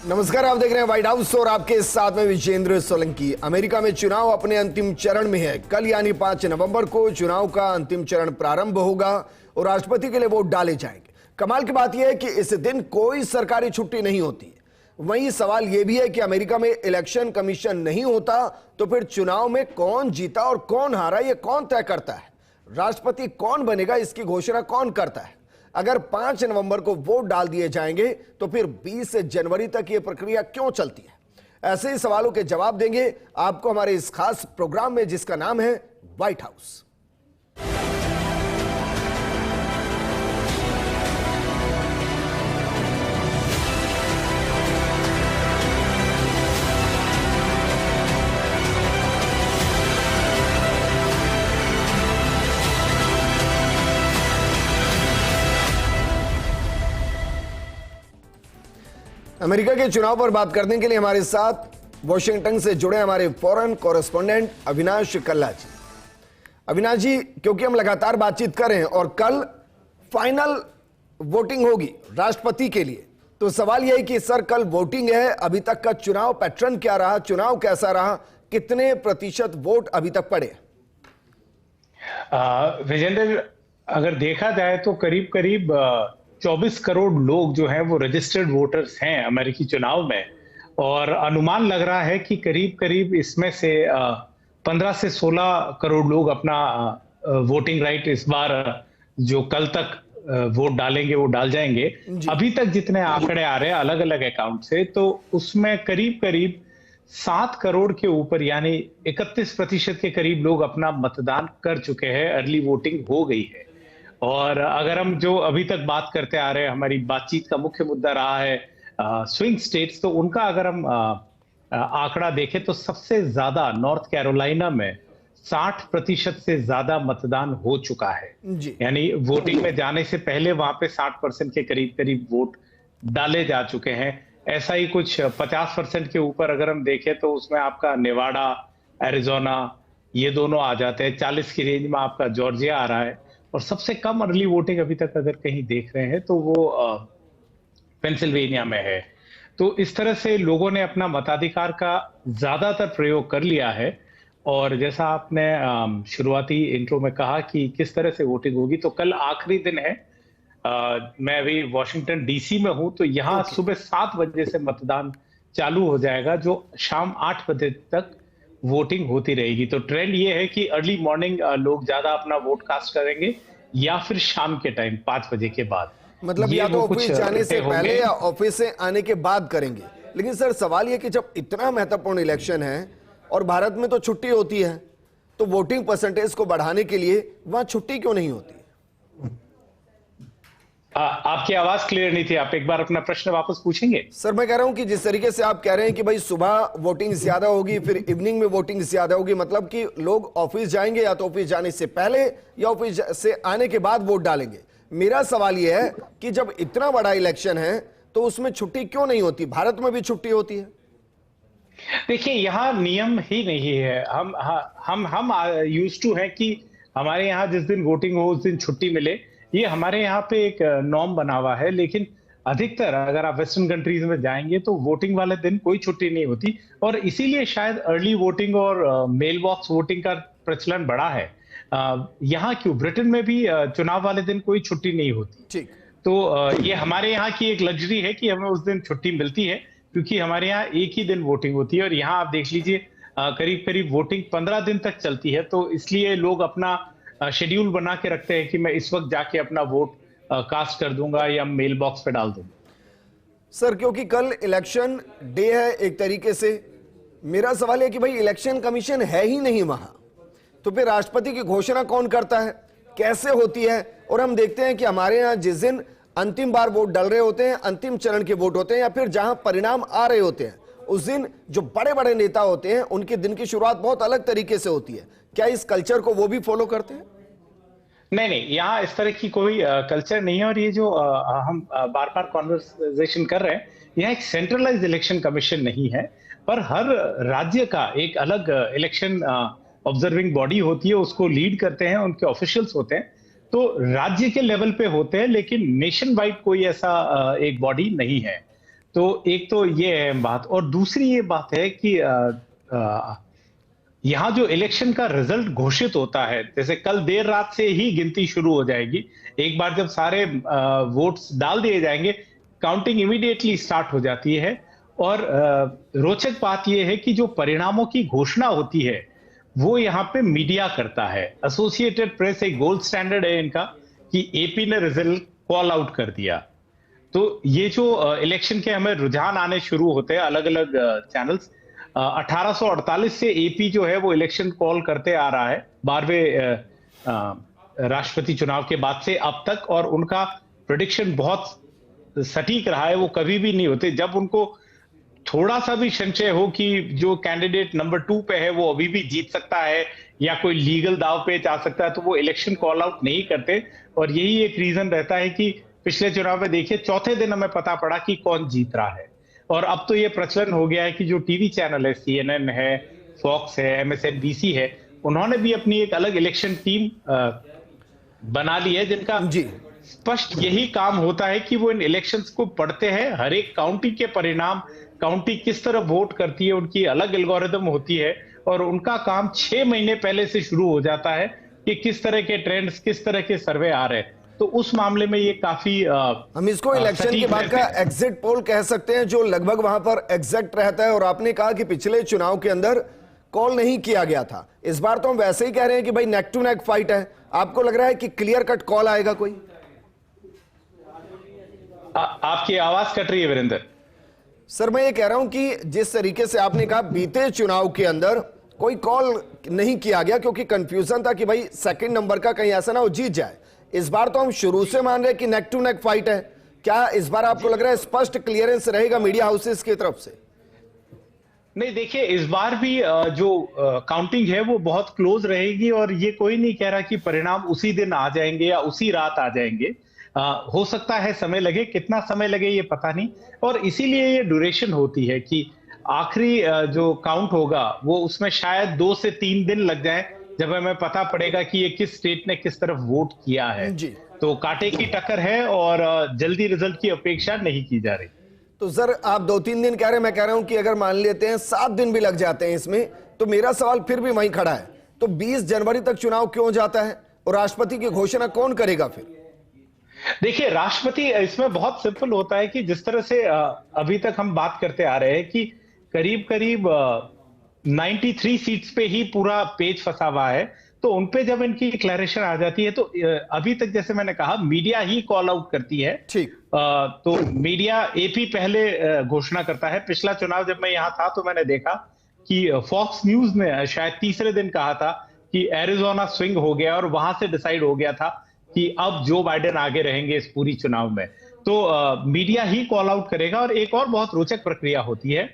नमस्कार, आप देख रहे हैं व्हाइट हाउस और आपके साथ में विजेंद्र सोलंकी। अमेरिका में चुनाव अपने अंतिम चरण में है। कल यानी 5 नवंबर को चुनाव का अंतिम चरण प्रारंभ होगा और राष्ट्रपति के लिए वोट डाले जाएंगे। कमाल की बात यह है कि इस दिन कोई सरकारी छुट्टी नहीं होती। वहीं सवाल यह भी है कि अमेरिका में इलेक्शन कमीशन नहीं होता तो फिर चुनाव में कौन जीता और कौन हारा यह कौन तय करता है? राष्ट्रपति कौन बनेगा इसकी घोषणा कौन करता है? अगर 5 नवंबर को वोट डाल दिए जाएंगे तो फिर 20 जनवरी तक यह प्रक्रिया क्यों चलती है? ऐसे ही सवालों के जवाब देंगे आपको हमारे इस खास प्रोग्राम में जिसका नाम है व्हाइट हाउस। अमेरिका के चुनाव पर बात करने के लिए हमारे साथ वॉशिंगटन से जुड़े हमारे फॉरेन कॉरेस्पोंडेंट अविनाश कल्ला जी। अविनाश जी, क्योंकि हम लगातार बातचीत कर रहे हैं और कल फाइनल वोटिंग होगी राष्ट्रपति के लिए, तो सवाल यह है कि सर कल वोटिंग है, अभी तक का चुनाव पैटर्न क्या रहा, चुनाव कैसा रहा, कितने प्रतिशत वोट अभी तक पड़े? विजेंद्र, अगर देखा जाए तो करीब करीब 24 करोड़ लोग जो हैं वो रजिस्टर्ड वोटर्स हैं अमेरिकी चुनाव में, और अनुमान लग रहा है कि करीब करीब इसमें से 15 से 16 करोड़ लोग अपना वोटिंग राइट इस बार जो कल तक वोट डालेंगे वो डाल जाएंगे। अभी तक जितने आंकड़े आ रहे हैं अलग अलग अकाउंट से, तो उसमें करीब करीब 7 करोड़ के ऊपर यानी 31% के करीब लोग अपना मतदान कर चुके हैं, अर्ली वोटिंग हो गई है। और अगर हम जो अभी तक बात करते आ रहे हैं, हमारी बातचीत का मुख्य मुद्दा रहा है स्विंग स्टेट्स, तो उनका अगर हम आंकड़ा देखें तो सबसे ज्यादा नॉर्थ कैरोलिना में 60% से ज्यादा मतदान हो चुका है। यानी वोटिंग में जाने से पहले वहां पे 60% के करीब करीब वोट डाले जा चुके हैं। ऐसा ही कुछ 50% के ऊपर अगर हम देखें तो उसमें आपका नेवाडा, एरिजोना ये दोनों आ जाते हैं। 40 की रेंज में आपका जॉर्जिया आ रहा है, और सबसे कम अर्ली वोटिंग अभी तक अगर कहीं देख रहे हैं तो वो पेंसिल्वेनिया में है। तो इस तरह से लोगों ने अपना मताधिकार का ज्यादातर प्रयोग कर लिया है। और जैसा आपने शुरुआती इंट्रो में कहा कि किस तरह से वोटिंग होगी, तो कल आखिरी दिन है। मैं अभी वॉशिंगटन डीसी में हूं, तो यहाँ सुबह 7 बजे से मतदान चालू हो जाएगा, जो शाम 8 बजे तक वोटिंग होती रहेगी। तो ट्रेंड ये है कि अर्ली मॉर्निंग लोग ज्यादा अपना वोट कास्ट करेंगे या फिर शाम के टाइम 5 बजे के बाद, मतलब या तो ऑफिस जाने से पहले या ऑफिस से आने के बाद करेंगे। लेकिन सर सवाल यह कि जब इतना महत्वपूर्ण इलेक्शन है और भारत में तो छुट्टी होती है, तो वोटिंग परसेंटेज को बढ़ाने के लिए वहां छुट्टी क्यों नहीं होती? आपकी आवाज क्लियर नहीं थी, आप एक बार अपना प्रश्न वापस पूछेंगे? सर मैं कह रहा हूं कि जिस तरीके से आप कह रहे हैं कि भाई सुबह वोटिंग ज्यादा होगी, फिर इवनिंग में वोटिंग ज्यादा होगी, मतलब कि लोग ऑफिस जाएंगे या तो ऑफिस जाने से पहले या ऑफिस से आने के बाद वोट डालेंगे। मेरा सवाल यह है कि जब इतना बड़ा इलेक्शन है तो उसमें छुट्टी क्यों नहीं होती? भारत में भी छुट्टी होती है। देखिए, यहाँ नियम ही नहीं है। हम यूज्ड टू है कि हमारे यहाँ जिस दिन वोटिंग हो उस दिन छुट्टी मिले, ये हमारे यहाँ पे एक नॉर्म बना हुआ है। लेकिन अधिकतर अगर आप वेस्टर्न कंट्रीज में जाएंगे तो वोटिंग वाले दिन कोई छुट्टी नहीं होती, और इसीलिए शायद अर्ली वोटिंग और मेल बॉक्स वोटिंग का प्रचलन बढ़ा है। यहाँ क्यों, ब्रिटेन में भी चुनाव वाले दिन कोई छुट्टी नहीं होती। ठीक, तो ये हमारे यहाँ की एक लग्जरी है कि हमें उस दिन छुट्टी मिलती है, क्योंकि हमारे यहाँ एक ही दिन वोटिंग होती है। और यहाँ आप देख लीजिए करीब करीब वोटिंग 15 दिन तक चलती है, तो इसलिए लोग अपना शेड्यूल बना के रखते हैं कि मैं इस वक्त जाके अपना वोट कास्ट कर दूंगा या मेल बॉक्स पे डाल दूंगा। सर क्योंकि कल इलेक्शन डे है एक तरीके से, मेरा सवाल है कि भाई इलेक्शन कमीशन है ही नहीं वहां, तो फिर राष्ट्रपति की घोषणा कौन करता है, कैसे होती है? और हम देखते हैं कि हमारे यहाँ जिस दिन अंतिम बार वोट डल रहे होते हैं, अंतिम चरण के वोट होते हैं या फिर जहां परिणाम आ रहे होते हैं, उस दिन जो बड़े बड़े नेता होते हैं उनके दिन की शुरुआत बहुत अलग तरीके से होती है। क्या इस कल्चर को वो भी फॉलो करते हैं? नहीं, यहाँ इस तरह की कोई कल्चर नहीं है। और ये जो हम बार बार कॉन्वर्सेशन कर रहे हैं, यहाँ एक सेंट्रलाइज इलेक्शन कमीशन नहीं है, पर हर राज्य का एक अलग इलेक्शन ऑब्जर्विंग बॉडी होती है, उसको लीड करते हैं उनके ऑफिशियल्स होते हैं। तो राज्य के लेवल पे होते हैं, लेकिन नेशन वाइड कोई ऐसा एक बॉडी नहीं है। तो एक तो ये है बात, और दूसरी ये बात है कि यहाँ जो इलेक्शन का रिजल्ट घोषित होता है, जैसे कल देर रात से ही गिनती शुरू हो जाएगी। एक बार जब सारे वोट्स डाल दिए जाएंगे, काउंटिंग इमीडिएटली स्टार्ट हो जाती है। और रोचक बात यह है कि जो परिणामों की घोषणा होती है, वो यहाँ पे मीडिया करता है। एसोसिएटेड प्रेस एक गोल्ड स्टैंडर्ड है इनका, कि एपी ने रिजल्ट कॉल आउट कर दिया। तो ये जो इलेक्शन के हमें रुझान आने शुरू होते हैं अलग अलग चैनल्स, 1848 से एपी जो है वो इलेक्शन कॉल करते आ रहा है 12वें राष्ट्रपति चुनाव के बाद से अब तक, और उनका प्रेडिक्शन बहुत सटीक रहा है। वो कभी भी नहीं होते, जब उनको थोड़ा सा भी संशय हो कि जो कैंडिडेट नंबर 2 पे है वो अभी भी जीत सकता है या कोई लीगल दाव पेच आ सकता है, तो वो इलेक्शन कॉल आउट नहीं करते। और यही एक रीजन रहता है कि पिछले चुनाव में देखिए चौथे दिन हमें पता पड़ा कि कौन जीत रहा है। और अब तो ये प्रचलन हो गया है कि जो टीवी चैनल है, CNN है, फॉक्स है, MSNBC है, उन्होंने भी अपनी एक अलग इलेक्शन टीम बना ली है, जिनका जी। स्पष्ट यही काम होता है कि वो इन इलेक्शंस को पढ़ते हैं। हर एक काउंटी के परिणाम, काउंटी किस तरह वोट करती है, उनकी अलग एल्गोरिदम होती है, और उनका काम 6 महीने पहले से शुरू हो जाता है कि किस तरह के ट्रेंड्स, किस तरह के सर्वे आ रहे हैं। तो उस मामले में ये काफी हम इसको इलेक्शन के बाद का एग्जिट पोल कह सकते हैं, जो लगभग वहां पर एग्जैक्ट रहता है। और आपने कहा कि पिछले चुनाव के अंदर कॉल नहीं किया गया था, इस बार तो हम वैसे ही कह रहे हैं कि भाई नेक टू नेक फाइट है। आपको लग रहा है कि क्लियर कट कॉल आएगा कोई? आपकी आवाज कट रही है वीरेंद्र। सर मैं ये कह रहा हूं कि जिस तरीके से आपने कहा बीते चुनाव के अंदर कोई कॉल नहीं किया गया, क्योंकि कंफ्यूजन था कि भाई सेकंड नंबर का कहीं ऐसा ना हो जीत जाए। इस बार तो हम शुरू से मान रहे हैं कि नेक टू नेक फाइट है। क्या इस बार आपको लग रहा है स्पष्ट क्लियरेंस रहेगा मीडिया हाउसेस की तरफ से? नहीं, देखिए इस बार भी जो काउंटिंग है वो बहुत क्लोज रहेगी, और ये कोई नहीं कह रहा कि परिणाम उसी दिन आ जाएंगे या उसी रात आ जाएंगे। हो सकता है समय लगे, कितना समय लगे ये पता नहीं। और इसीलिए ये ड्यूरेशन होती है कि आखिरी जो काउंट होगा वो उसमें शायद 2 से 3 दिन लग जाए, जब हमें पता पड़ेगा कि ये किस स्टेट ने किस तरफ वोट किया है। जी। तो कांटे की टक्कर है, और जल्दी रिजल्ट की अपेक्षा नहीं की जा रही। तो सर आप 2-3 दिन कह रहे हैं, मैं कह रहा हूं कि अगर मान लेते हैं 7 दिन भी लग जाते हैं इसमें, तो मेरा सवाल फिर भी वहीं खड़ा है। तो 20 जनवरी तक चुनाव क्यों जाता है, और राष्ट्रपति की घोषणा कौन करेगा फिर? देखिए राष्ट्रपति इसमें बहुत सिंपल होता है कि जिस तरह से अभी तक हम बात करते आ रहे हैं कि करीब करीब 93 सीट्स पे ही पूरा पेज फंसा हुआ है, तो उनपे जब इनकी डिक्लेरेशन आ जाती है, तो अभी तक जैसे मैंने कहा मीडिया ही कॉल आउट करती है। ठीक। तो मीडिया एपी पहले घोषणा करता है। पिछला चुनाव जब मैं यहाँ था तो मैंने देखा कि फॉक्स न्यूज ने शायद तीसरे दिन कहा था कि एरिजोना स्विंग हो गया, और वहां से डिसाइड हो गया था कि अब जो बाइडेन आगे रहेंगे इस पूरी चुनाव में। तो मीडिया ही कॉल आउट करेगा। और एक और बहुत रोचक प्रक्रिया होती है,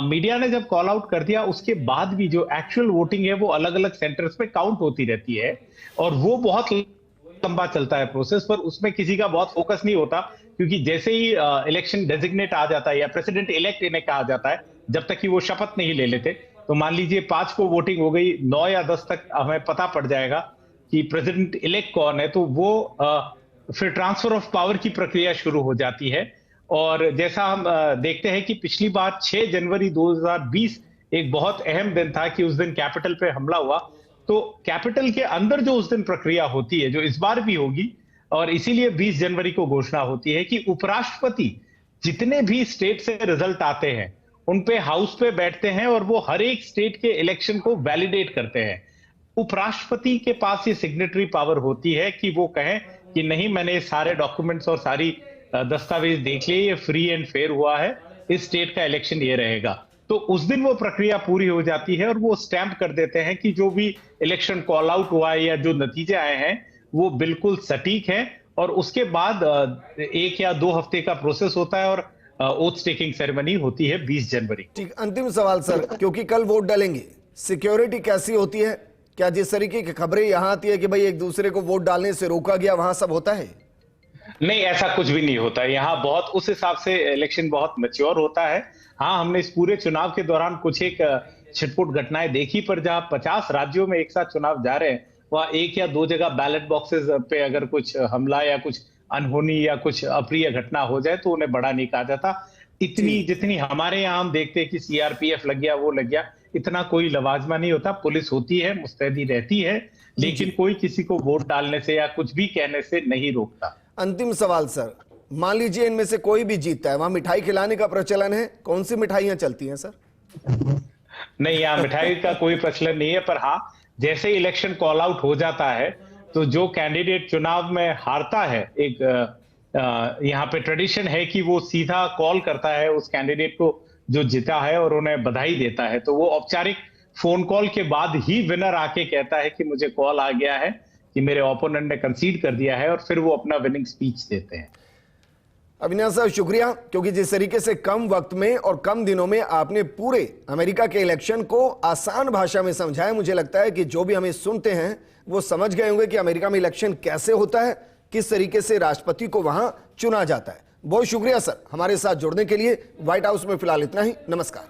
मीडिया ने जब कॉल आउट कर दिया उसके बाद भी जो एक्चुअल वोटिंग है वो अलग अलग सेंटर्स पे काउंट होती रहती है, और वो बहुत लंबा चलता है प्रोसेस, पर उसमें किसी का बहुत फोकस नहीं होता, क्योंकि जैसे ही इलेक्शन डेजिग्नेट आ जाता है या प्रेसिडेंट इलेक्ट इन्हें कहा जाता है, जब तक कि वो शपथ नहीं ले लेते, तो मान लीजिए 5 को वोटिंग हो गई, 9 या 10 तक हमें पता पड़ जाएगा कि प्रेसिडेंट इलेक्ट कौन है, तो वो फिर ट्रांसफर ऑफ पावर की प्रक्रिया शुरू हो जाती है। और जैसा हम देखते हैं कि पिछली बार 6 जनवरी 2020 एक बहुत अहम दिन था कि उस दिन कैपिटल पे हमला हुआ। तो कैपिटल के अंदर जो उस दिन प्रक्रिया होती है, जो इस बार भी होगी, और इसीलिए 20 जनवरी को घोषणा होती है कि उपराष्ट्रपति जितने भी स्टेट से रिजल्ट आते हैं उन पे हाउस पे बैठते हैं, और वो हर एक स्टेट के इलेक्शन को वैलिडेट करते हैं। उपराष्ट्रपति के पास ये सिग्नेटरी पावर होती है कि वो कहें कि नहीं, मैंने सारे डॉक्यूमेंट्स और सारी दस्तावेज देख लिए, ये फ्री एंड फेयर हुआ है, इस स्टेट का इलेक्शन ये रहेगा। तो उस दिन वो प्रक्रिया पूरी हो जाती है, और वो स्टैंप कर देते हैं कि जो भी इलेक्शन कॉल आउट हुआ है या जो नतीजे आए हैं वो बिल्कुल सटीक है। और उसके बाद 1 या 2 हफ्ते का प्रोसेस होता है, और ओथ टेकिंग सेरेमनी होती है 20 जनवरी। ठीक, अंतिम सवाल सर, क्योंकि कल वोट डालेंगे, सिक्योरिटी कैसी होती है? क्या जिस तरीके की खबरें यहां आती है कि भाई एक दूसरे को वोट डालने से रोका गया, वहां सब होता है? नहीं, ऐसा कुछ भी नहीं होता है यहाँ। बहुत उस हिसाब से इलेक्शन बहुत मैच्योर होता है। हाँ, हमने इस पूरे चुनाव के दौरान कुछ एक छिटपुट घटनाएं देखी, पर जहां 50 राज्यों में एक साथ चुनाव जा रहे हैं, वहां 1 या 2 जगह बैलेट बॉक्सेस पे अगर कुछ हमला या कुछ अनहोनी या कुछ अप्रिय घटना हो जाए तो उन्हें बड़ा नहीं कहा जाता। इतनी जितनी हमारे यहाँ हम देखते हैं कि सीआरपीएफ लग गया, वो लग गया, इतना कोई लवाजमा नहीं होता। पुलिस होती है, मुस्तैदी रहती है, लेकिन कोई किसी को वोट डालने से या कुछ भी कहने से नहीं रोकता। अंतिम सवाल सर, मान लीजिए इनमें से कोई भी जीतता है, वहां मिठाई खिलाने का प्रचलन है, कौन सी मिठाइयां चलती हैं सर? नहीं, यहाँ मिठाई का कोई प्रचलन नहीं है, पर हाँ, जैसे इलेक्शन कॉल आउट हो जाता है तो जो कैंडिडेट चुनाव में हारता है, एक यहाँ पे ट्रेडिशन है कि वो सीधा कॉल करता है उस कैंडिडेट को जो जीता है और उन्हें बधाई देता है। तो वो औपचारिक फोन कॉल के बाद ही विनर आके कहता है कि मुझे कॉल आ गया है कि मेरे ओपोनेंट ने कंसीड कर दिया है, और फिर वो अपना विनिंग स्पीच देते हैं। अविनाश साहब शुक्रिया, क्योंकि जिस तरीके से कम वक्त में और कम दिनों में आपने पूरे अमेरिका के इलेक्शन को आसान भाषा में समझाया, मुझे लगता है कि जो भी हमें सुनते हैं वो समझ गए होंगे कि अमेरिका में इलेक्शन कैसे होता है, किस तरीके से राष्ट्रपति को वहां चुना जाता है। बहुत शुक्रिया सर हमारे साथ जुड़ने के लिए। व्हाइट हाउस में फिलहाल इतना ही। नमस्कार।